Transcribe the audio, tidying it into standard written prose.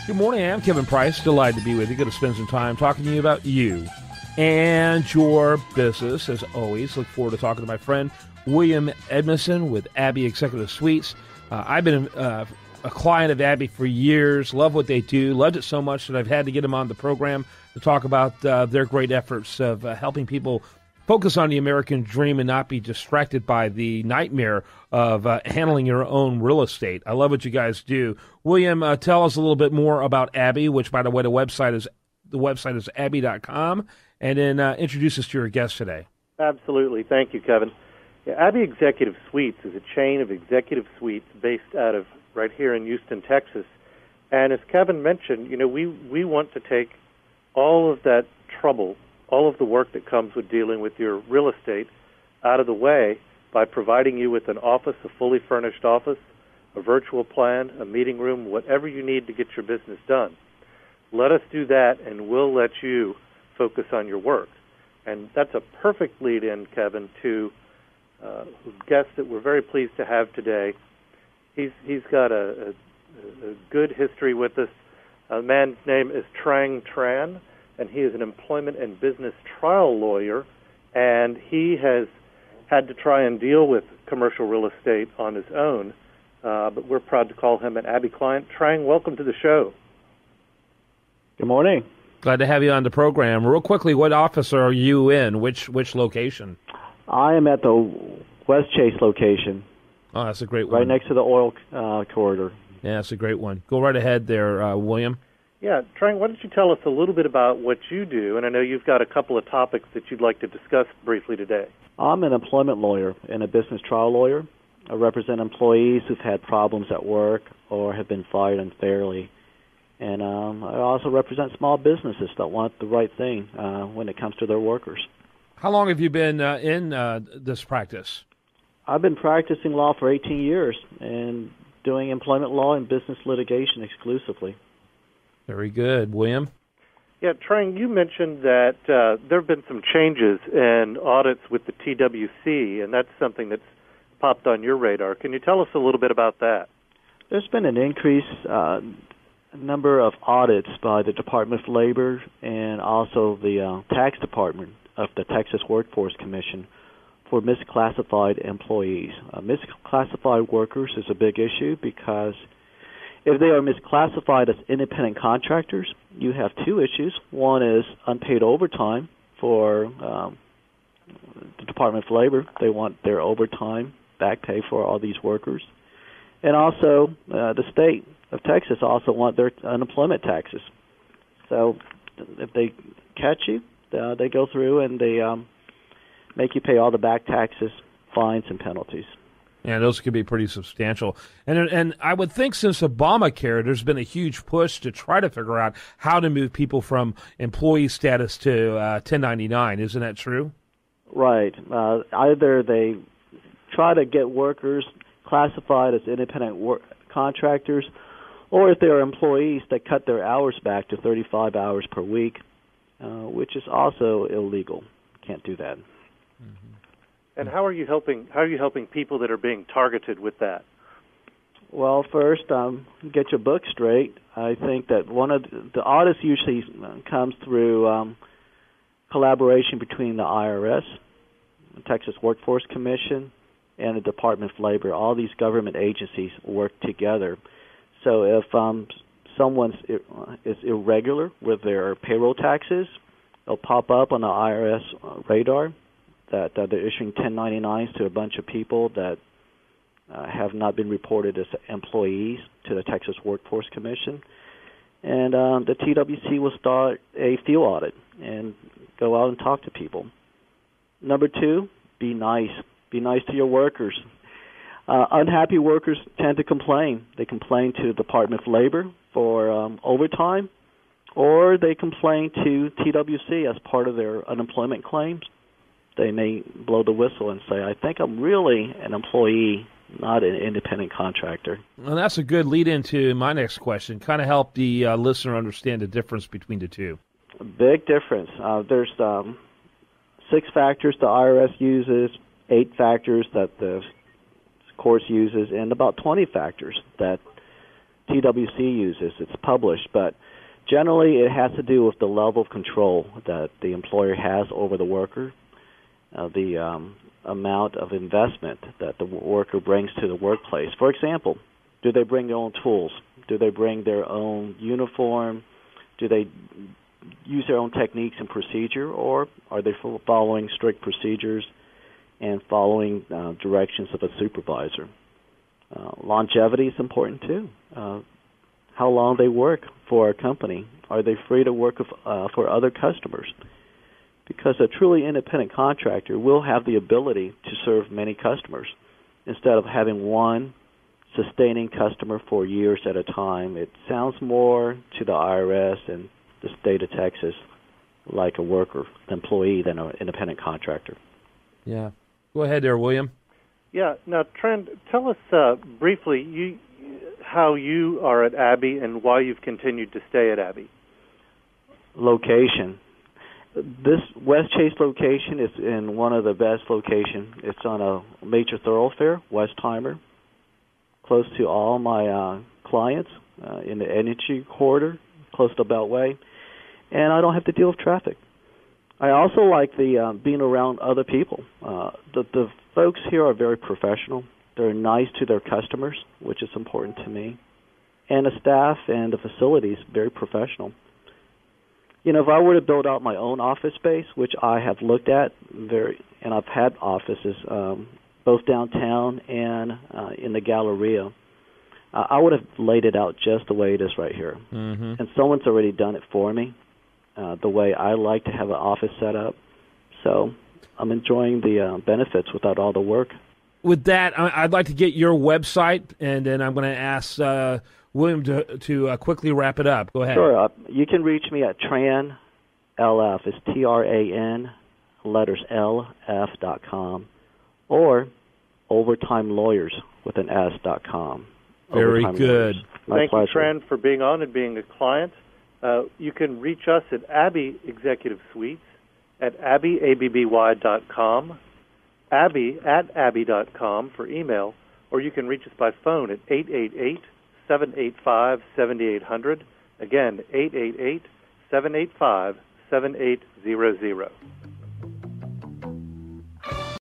Good morning. I'm Kevin Price. Delighted to be with you. Going to spend some time talking to you about you and your business. As always, look forward to talking to my friend William Edmundson with Abbey Executive Suites. I've been a client of Abbey for years. Love what they do. Loved it so much that I've had to get them on the program to talk about their great efforts of helping people focus on the American dream and not be distracted by the nightmare of handling your own real estate. I love what you guys do. William, tell us a little bit more about Abbey, which, by the way, the website is abbey.com, and then introduce us to your guest today. Absolutely. Thank you, Kevin. Yeah, Abbey Executive Suites is a chain of executive suites based out of right here in Houston, Texas. And as Kevin mentioned, we want to take all of that trouble, all of the work that comes with dealing with your real estate out of the way by providing you with an office, a fully furnished office, a virtual plan, a meeting room, whatever you need to get your business done. Let us do that, and we'll let you focus on your work. And that's a perfect lead-in, Kevin, to a guest that we're very pleased to have today. He's got a good history with us. A man's name is Trang Tran, and he is an employment and business trial lawyer, and he has had to try and deal with commercial real estate on his own, but we're proud to call him an Abbey client. Trang, welcome to the show. Good morning. Glad to have you on the program. Real quickly, what office are you in? Which location? I am at the West Chase location. Oh, that's a great one. Right next to the oil corridor. Yeah, that's a great one. Go right ahead there, William. Yeah, Trang, why don't you tell us a little bit about what you do? And I know you've got a couple of topics that you'd like to discuss briefly today. I'm an employment lawyer and a business trial lawyer. I represent employees who've had problems at work or have been fired unfairly. And I also represent small businesses that want the right thing when it comes to their workers. How long have you been in this practice? I've been practicing law for 18 years and doing employment law and business litigation exclusively. Very good. William? Yeah, Trang, you mentioned that there have been some changes in audits with the TWC, and that's something that's popped on your radar. Can you tell us a little bit about that? There's been an increase number of audits by the Department of Labor and also the tax department of the Texas Workforce Commission for misclassified employees. Misclassified workers is a big issue because if they are misclassified as independent contractors, you have two issues. One is unpaid overtime for the Department of Labor. They want their overtime back pay for all these workers. And also the state of Texas also want their unemployment taxes. So if they catch you, they go through and they make you pay all the back taxes, fines, and penalties. Yeah, those could be pretty substantial. And I would think since Obamacare, there's been a huge push to try to figure out how to move people from employee status to 1099. Isn't that true? Right. Either they try to get workers classified as independent contractors, or if they're employees, they cut their hours back to 35 hours per week, which is also illegal. Can't do that. Mm-hmm. And how are you helping people that are being targeted with that? Well, first, get your book straight. I think that one of the audits usually comes through collaboration between the IRS, the Texas Workforce Commission, and the Department of Labor. All these government agencies work together. So if someone is irregular with their payroll taxes, it'll pop up on the IRS radar that they're issuing 1099s to a bunch of people that have not been reported as employees to the Texas Workforce Commission. And the TWC will start a field audit and go out and talk to people. Number two, be nice. Be nice to your workers. Unhappy workers tend to complain. They complain to the Department of Labor for overtime, or they complain to TWC as part of their unemployment claims. They may blow the whistle and say, I think I'm really an employee, not an independent contractor. Well, that's a good lead into my next question. Kind of help the listener understand the difference between the two. A big difference. There's 6 factors the IRS uses, 8 factors that the courts uses, and about 20 factors that TWC uses. It's published, but generally it has to do with the level of control that the employer has over the worker, the amount of investment that the worker brings to the workplace. For example, do they bring their own tools? Do they bring their own uniform? Do they use their own techniques and procedure, or are they following strict procedures and following directions of a supervisor? Longevity is important too. How long they work for a company. Are they free to work for other customers? Because a truly independent contractor will have the ability to serve many customers instead of having one sustaining customer for years at a time. It sounds more to the IRS and the state of Texas like a worker, employee, than an independent contractor. Yeah. Go ahead there, William. Yeah. Now, Tran, tell us briefly how you are at Abbey and why you've continued to stay at Abbey. Location. This West Chase location is in one of the best locations. It's on a major thoroughfare, Westheimer, close to all my clients in the energy corridor, close to Beltway, and I don't have to deal with traffic. I also like the being around other people. The folks here are very professional. They're nice to their customers, which is important to me, and the staff and the facilities very professional. You know, if I were to build out my own office space, which I have looked at and I've had offices both downtown and in the Galleria, I would have laid it out just the way it is right here. Mm-hmm. And someone's already done it for me, the way I like to have an office set up. So I'm enjoying the benefits without all the work. With that, I'd like to get your website, and then I'm going to ask William to quickly wrap it up. Go ahead. Sure. You can reach me at Tran, LF, it's Tran, letters LF.com, or overtimelawyers with an S.com. Very good. Thank you, Tran, for being on and being a client. You can reach us at Abbey Executive Suites at abby.com, abby@abby.com for email, or you can reach us by phone at 888-785-7800. Again, 888-785-7800.